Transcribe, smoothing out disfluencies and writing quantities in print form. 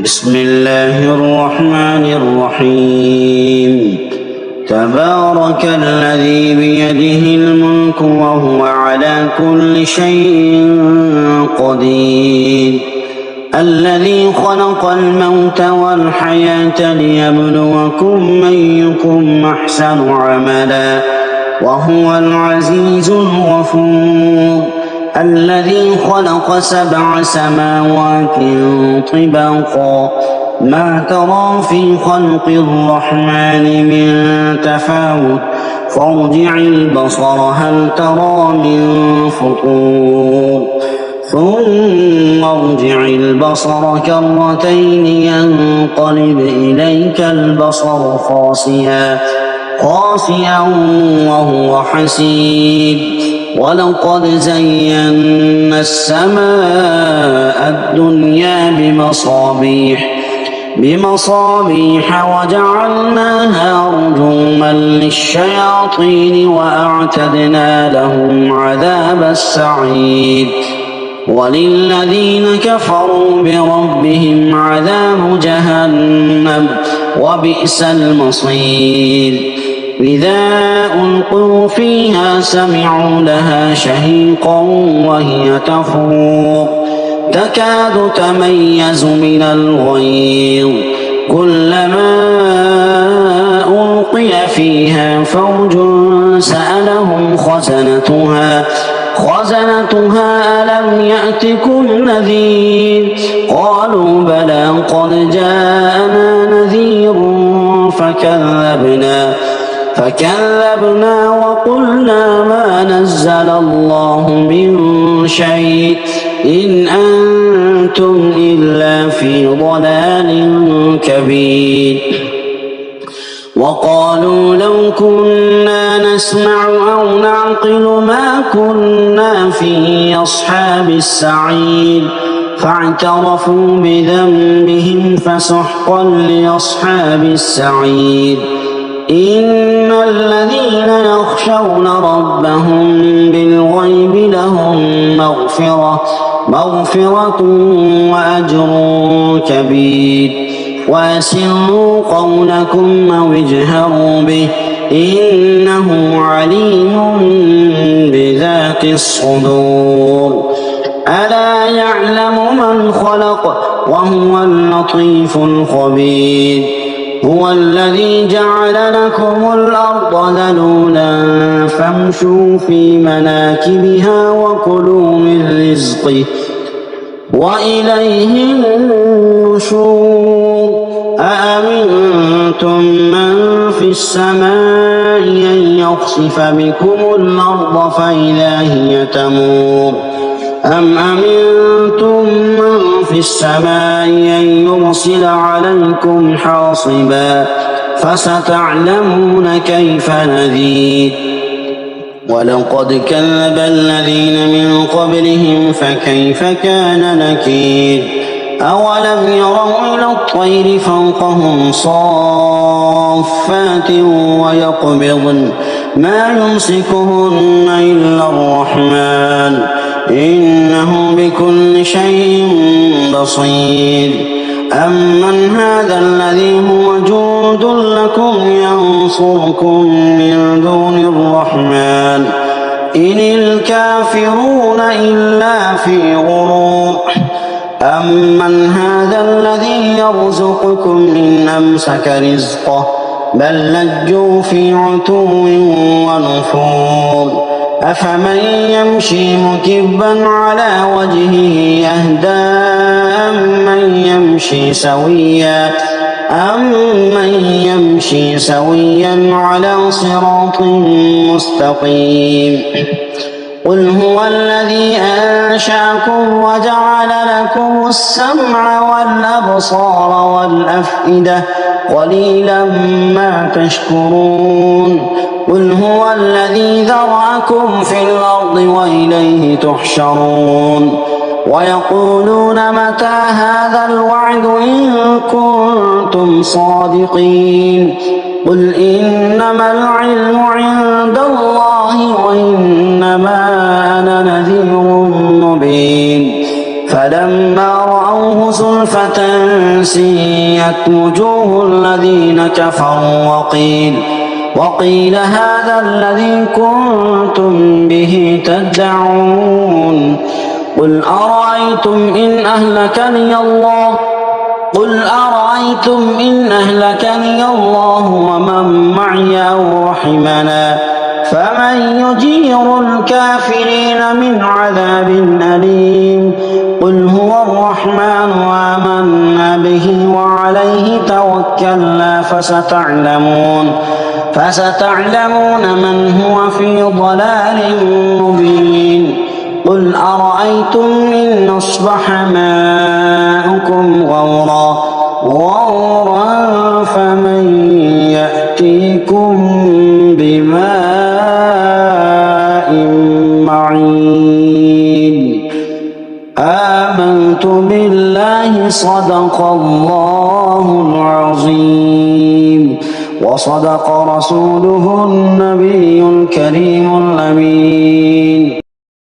بسم الله الرحمن الرحيم. تبارك الذي بيده الملك وهو على كل شيء قدير. الذي خلق الموت والحياة ليبلوكم أيكم أحسن عملا وهو العزيز الغفور. الذي خلق 7 سماوات طباقا ما ترى في خلق الرحمن من تفاوت فارجع البصر هل ترى من فطور ثم ارجع البصر كرتين ينقلب إليك البصر خاسئا وهو حسير. ولقد زينا السماء الدنيا بمصابيح وجعلناها رجوما للشياطين وأعتدنا لهم عذاب السعير. وللذين كفروا بربهم عذاب جهنم وبئس المصير. إذا ألقوا فيها سمعوا لها شهيقا وهي تفور تكاد تميز من الغيظ كلما ألقي فيها فوج سألهم خزنتها ألم يأتكم نذير قالوا بلى قد جاءنا نذير فكذبنا وقلنا ما نزل الله من شيء إن أنتم إلا في ضلال كبير. وقالوا لو كنا نسمع أو نعقل ما كنا في أصحاب السعير فاعترفوا بذنبهم فسحقا لأصحاب السعير. إن الذين يخشون ربهم بالغيب لهم مغفرة وأجر كبير. وأسروا قولكم أو اجهروا به إنه عليم بذات الصدور. ألا يعلم من خلق وهو اللطيف الخبير. هو الذي جعل لكم الأرض ذلولا فامشوا في مناكبها وكلوا من رزقه وإليه النشور. أأمنتم من في السماء أن يخسف بكم الأرض فإذا هي تمور أم أمنتم من في السماء أن يرسل عليكم حاصبا فستعلمون كيف نذير. ولقد كذب الذين من قبلهم فكيف كان نكير. أولم يروا إلى الطير فوقهم صافات ويقبضن ما يمسكهن إلا الرحمن إنه بكل شيء بصير. أمن هذا الذي هو جند لكم ينصركم من دون الرحمن إن الكافرون إلا في غرور. أمن هذا الذي يرزقكم إن أمسك رزقه بل لجوا في عتو ونفور. أفمن يمشي مكبا على وجهه أهدى أمن يمشي سويا على صراط مستقيم. قل هو الذي أنشأكم وجعل لكم السمع والأبصار والأفئدة قليلا ما تشكرون. قل هو الذي ذرأكم في الأرض وإليه تحشرون. ويقولون متى هذا الوعد إن كنتم صادقين. قل إنما العلم عند الله وإنما أنا نذير مبين. فلما رأوه زلفة سيئت وجوه الذين كفروا وقيل هذا الذي كنتم به تدعون قل أرأيتم إن أهلكني الله ومن معي أو رحمنا فمن يجير الكافرين من عذاب أليم قل هو الرحمن آمنا به وعليه توكلنا فستعلمون من هو في ضلال مبين قل أرأيتم إن أصبح ماؤكم غورا فمن يأتيكم بماء معين آمنت بالله صدق الله العظيم وصدق رسوله النبي الكريم الأمين